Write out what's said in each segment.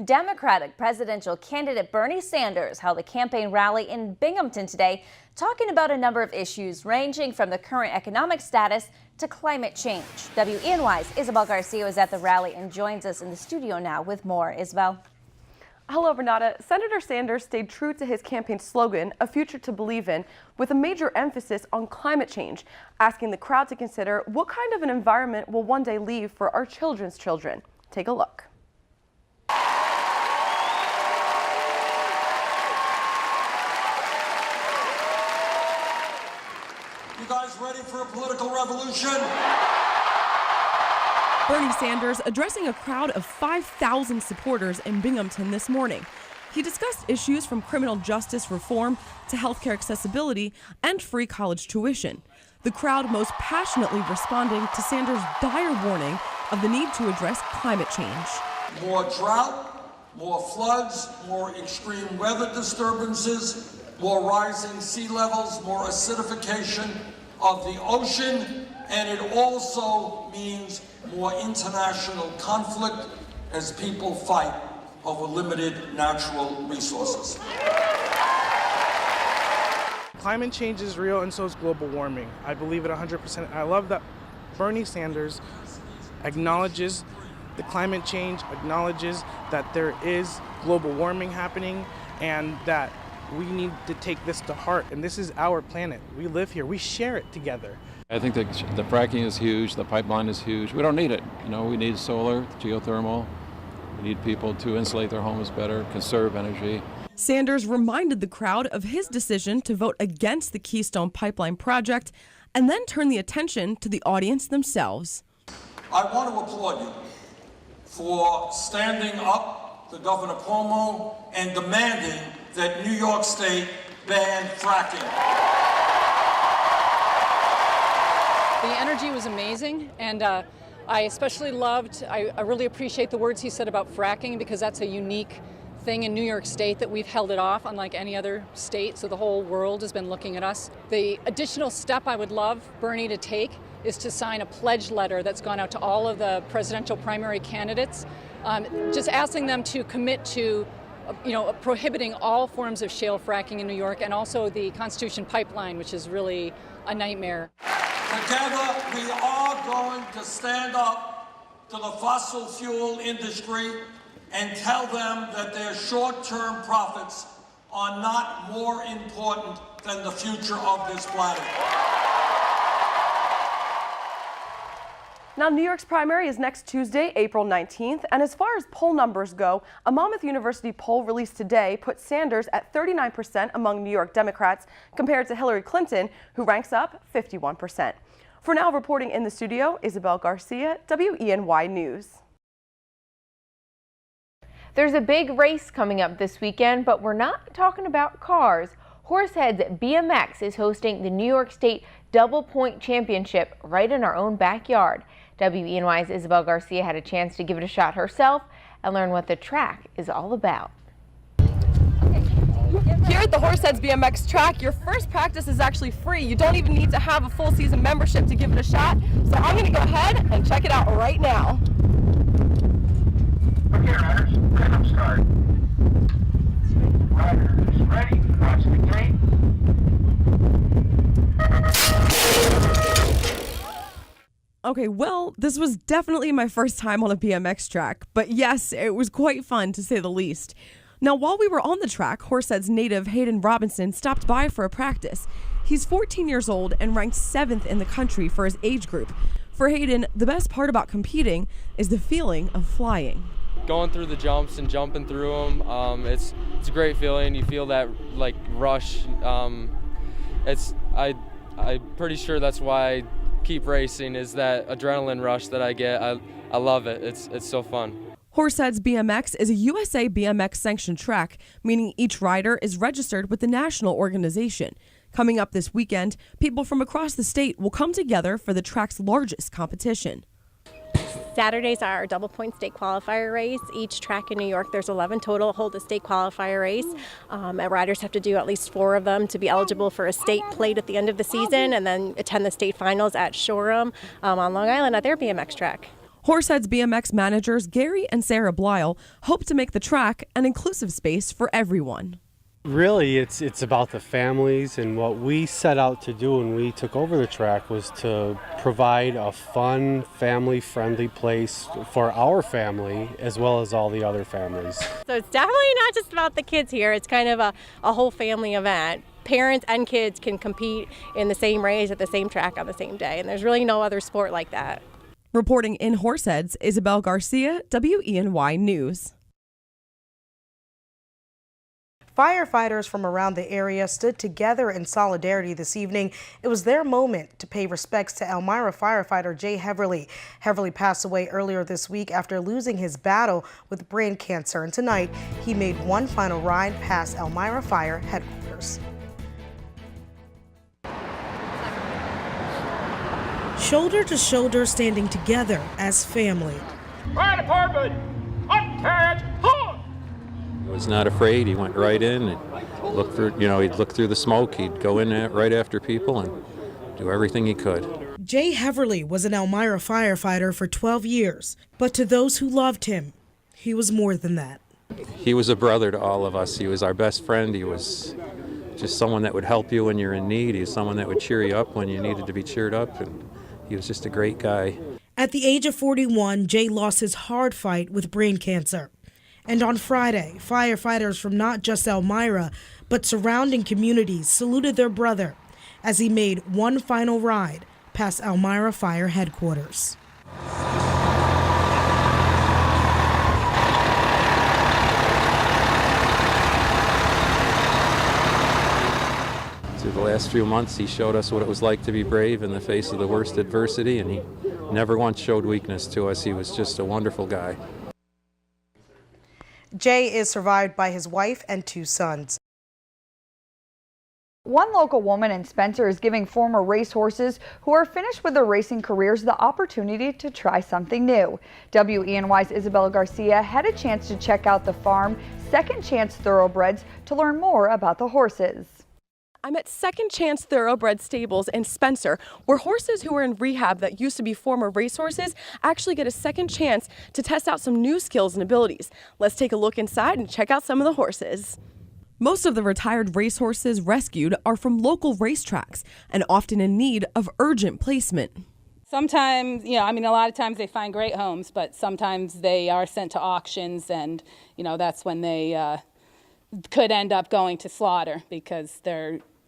Democratic presidential candidate Bernie Sanders held a campaign rally in Binghamton today, talking about a number of issues ranging from the current economic status to climate change. WENY's Isabel Garcia was at the rally and joins us in the studio now with more. Isabel. Hello, Renata. Senator Sanders stayed true to his campaign slogan, "A future to believe in," with a major emphasis on climate change, asking the crowd to consider what kind of an environment we'll one day leave for our children's children. Take a look. You guys ready for a political revolution? Bernie Sanders addressing a crowd of 5,000 supporters in Binghamton this morning. He discussed issues from criminal justice reform to healthcare accessibility and free college tuition. The crowd most passionately responding to Sanders' dire warning of the need to address climate change. More drought, more floods, more extreme weather disturbances, more rising sea levels, more acidification of the ocean, and it also means more international conflict as people fight over limited natural resources. Climate change is real, and so is global warming. I believe it 100%. I love that Bernie Sanders acknowledges the climate change, acknowledges that there is global warming happening, and that we need to take this to heart. And this is our planet. We live here. We share it together. I think the fracking is huge. The pipeline is huge. We don't need it. We need solar, geothermal. We need people to insulate their homes better, conserve energy. Sanders reminded the crowd of his decision to vote against the Keystone Pipeline project and then turned the attention to the audience themselves. I want to applaud you for standing up to Governor Cuomo and demanding that New York State ban fracking. The energy was amazing, and I especially loved, I really appreciate the words he said about fracking, because that's a unique thing in New York State that we've held it off, unlike any other state, so the whole world has been looking at us. The additional step I would love Bernie to take is to sign a pledge letter that's gone out to all of the presidential primary candidates, just asking them to commit to prohibiting all forms of shale fracking in New York, and also the Constitution Pipeline, which is really a nightmare. Together, we are going to stand up to the fossil fuel industry and tell them that their short-term profits are not more important than the future of this planet. Now, New York's primary is next Tuesday, April 19th, and as far as poll numbers go, a Monmouth University poll released today puts Sanders at 39% among New York Democrats compared to Hillary Clinton, who ranks up 51%. For now, reporting in the studio, Isabel Garcia, WENY News. There's a big race coming up this weekend, but we're not talking about cars. Horseheads BMX is hosting the New York State Double Point Championship right in our own backyard. WENY's Isabel Garcia had a chance to give it a shot herself and learn what the track is all about. Here at the Horseheads BMX track, your first practice is actually free. You don't even need to have a full season membership to give it a shot. So I'm going to go ahead and check it out right now. Okay, riders, rhythm start. Riders ready, watch the gate. Okay, well, this was definitely my first time on a BMX track, but yes, it was quite fun to say the least. Now, while we were on the track, Horseheads native Hayden Robinson stopped by for a practice. He's 14 years old and ranked 7th in the country for his age group. For Hayden, the best part about competing is the feeling of flying. Going through the jumps and jumping through them, it's a great feeling. You feel that rush. I'm pretty sure that's why I keep racing, is that adrenaline rush that I get. I love it. It's so fun. Horseheads BMX is a USA BMX sanctioned track, meaning each rider is registered with the national organization. Coming up this weekend, people from across the state will come together for the track's largest competition. Saturdays are our double point state qualifier race. Each track in New York, there's 11 total, hold a state qualifier race. And riders have to do at least 4 of them to be eligible for a state plate at the end of the season, and then attend the state finals at Shoreham on Long Island at their BMX track. Horseheads BMX managers Gary and Sarah Blyle hope to make the track an inclusive space for everyone. Really, it's about the families, and what we set out to do when we took over the track was to provide a fun, family-friendly place for our family as well as all the other families. So it's definitely not just about the kids here. It's kind of a whole family event. Parents and kids can compete in the same race at the same track on the same day, and there's really no other sport like that. Reporting in Horseheads, Isabel Garcia, WENY News. Firefighters from around the area stood together in solidarity this evening. It was their moment to pay respects to Elmira firefighter Jay Everly. Everly passed away earlier this week after losing his battle with brain cancer, and tonight he made one final ride past Elmira Fire headquarters. Shoulder to shoulder, standing together as family. Fire department, attach, halt! He was not afraid. He went right in and looked through, he'd look through the smoke. He'd go in right after people and do everything he could. Jay Everly was an Elmira firefighter for 12 years, but to those who loved him, he was more than that. He was a brother to all of us. He was our best friend. He was just someone that would help you when you're in need. He was someone that would cheer you up when you needed to be cheered up, and he was just a great guy. At the age of 41, Jay lost his hard fight with brain cancer. And on Friday, firefighters from not just Elmira, but surrounding communities saluted their brother as he made one final ride past Elmira Fire headquarters. Through the last few months, he showed us what it was like to be brave in the face of the worst adversity, and he never once showed weakness to us. He was just a wonderful guy. Jay is survived by his wife and 2 sons. One local woman in Spencer is giving former racehorses who are finished with their racing careers the opportunity to try something new. WENY's Isabel Garcia had a chance to check out the farm Second Chance Thoroughbreds to learn more about the horses. I'm at Second Chance Thoroughbred Stables in Spencer, where horses who are in rehab that used to be former racehorses actually get a second chance to test out some new skills and abilities. Let's take a look inside and check out some of the horses. Most of the retired racehorses rescued are from local racetracks and often in need of urgent placement. Sometimes, a lot of times they find great homes, but sometimes they are sent to auctions, and, that's when they could end up going to slaughter, because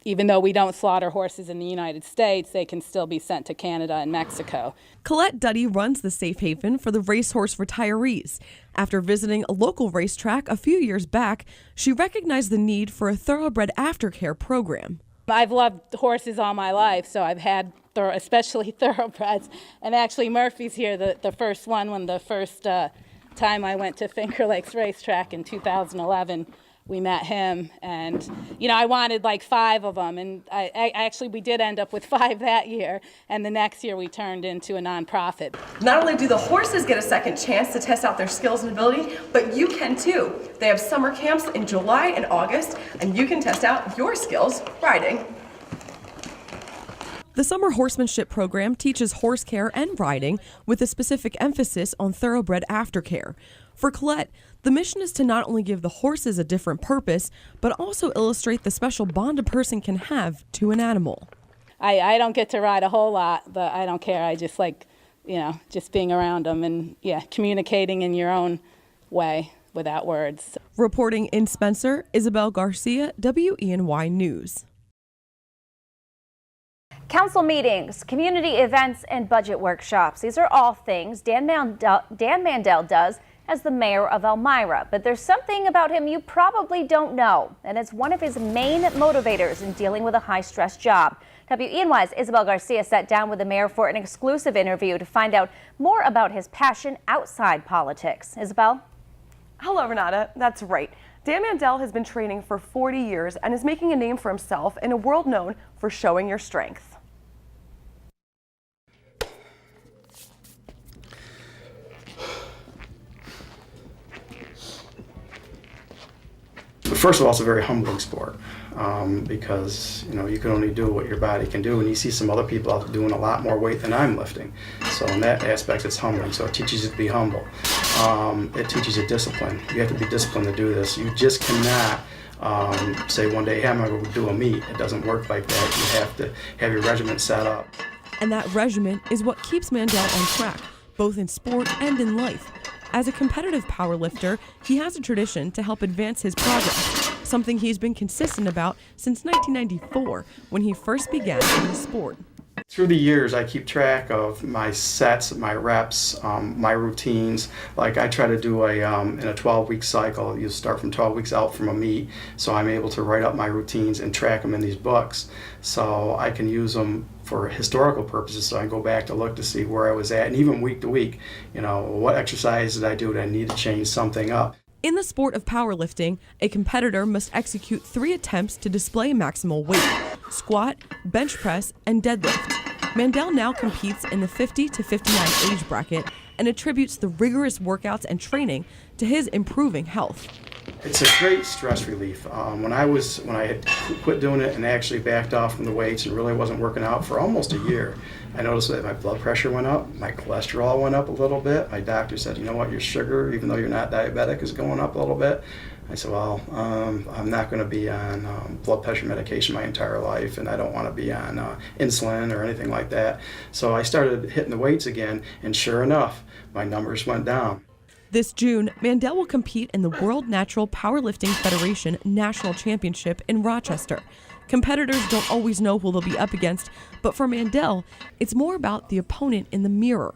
even though we don't slaughter horses in the United States, they can still be sent to Canada and Mexico. Colette Duddy runs the safe haven for the racehorse retirees. After visiting a local racetrack a few years back, she recognized the need for a thoroughbred aftercare program. I've loved horses all my life, so I've had especially thoroughbreds. And actually Murphy's here, the first one, when the first time I went to Finger Lakes Racetrack in 2011. We met him, and I wanted like 5 of them, and we did end up with 5 that year, and the next year we turned into a nonprofit. Not only do the horses get a second chance to test out their skills and ability, but you can too. They have summer camps in July and August, and you can test out your skills riding. The summer horsemanship program teaches horse care and riding with a specific emphasis on thoroughbred aftercare. For Colette, the mission is to not only give the horses a different purpose, but also illustrate the special bond a person can have to an animal. I don't get to ride a whole lot, but I don't care. I just like, just being around them and, communicating in your own way without words. Reporting in Spencer, Isabel Garcia, WENY News. Council meetings, community events, and budget workshops. These are all things Dan Mendell does as the mayor of Elmira. But there's something about him you probably don't know, and it's one of his main motivators in dealing with a high-stress job. WENY's Isabel Garcia sat down with the mayor for an exclusive interview to find out more about his passion outside politics. Isabel? Hello, Renata. That's right. Dan Mendell has been training for 40 years and is making a name for himself in a world known for showing your strength. First of all, it's a very humbling sport because you can only do what your body can do, and you see some other people out doing a lot more weight than I'm lifting. So in that aspect, it's humbling. So it teaches you to be humble. It teaches you discipline. You have to be disciplined to do this. You just cannot say one day, hey, I'm going to do a meet. It doesn't work like that. You have to have your regimen set up. And that regimen is what keeps Mendell on track, both in sport and in life. As a competitive powerlifter, he has a tradition to help advance his progress, something he's been consistent about since 1994, when he first began in the sport. Through the years, I keep track of my sets, my reps, my routines. Like I try to do in a 12-week cycle. You start from 12 weeks out from a meet, so I'm able to write up my routines and track them in these books. So I can use them for historical purposes, so I can go back to look to see where I was at, and even week to week, what exercise did I do? Did I need to change something up? In the sport of powerlifting, a competitor must execute 3 attempts to display maximal weight: squat, bench press, and deadlift. Mendell now competes in the 50 to 59 age bracket and attributes the rigorous workouts and training to his improving health. It's a great stress relief. When I had quit doing it and actually backed off from the weights and really wasn't working out for almost a year, I noticed that my blood pressure went up, my cholesterol went up a little bit. My doctor said, you know what, your sugar, even though you're not diabetic, is going up a little bit. I said, well, I'm not going to be on blood pressure medication my entire life, and I don't want to be on insulin or anything like that. So I started hitting the weights again, and sure enough, my numbers went down. This June, Mendell will compete in the World Natural Powerlifting Federation National Championship in Rochester. Competitors don't always know who they'll be up against, but for Mendell, it's more about the opponent in the mirror.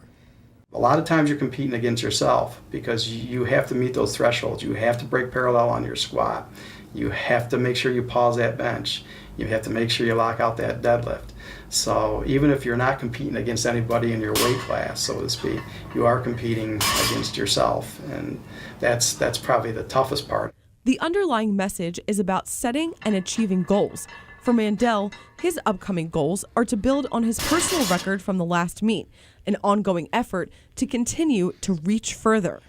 A lot of times you're competing against yourself because you have to meet those thresholds. You have to break parallel on your squat. You have to make sure you pause that bench. You have to make sure you lock out that deadlift. So even if you're not competing against anybody in your weight class, so to speak, you are competing against yourself, and that's probably the toughest part. The underlying message is about setting and achieving goals. For Mendell, his upcoming goals are to build on his personal record from the last meet, an ongoing effort to continue to reach further.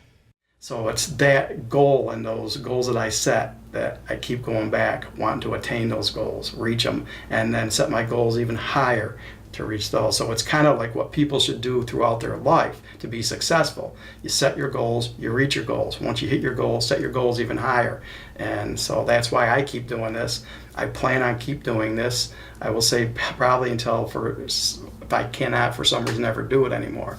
So it's that goal and those goals that I set that I keep going back, wanting to attain those goals, reach them, and then set my goals even higher to reach those. So it's kind of like what people should do throughout their life to be successful. You set your goals, you reach your goals. Once you hit your goals, set your goals even higher. And so that's why I keep doing this. I plan on keep doing this. I will say probably until if I cannot for some reason ever do it anymore.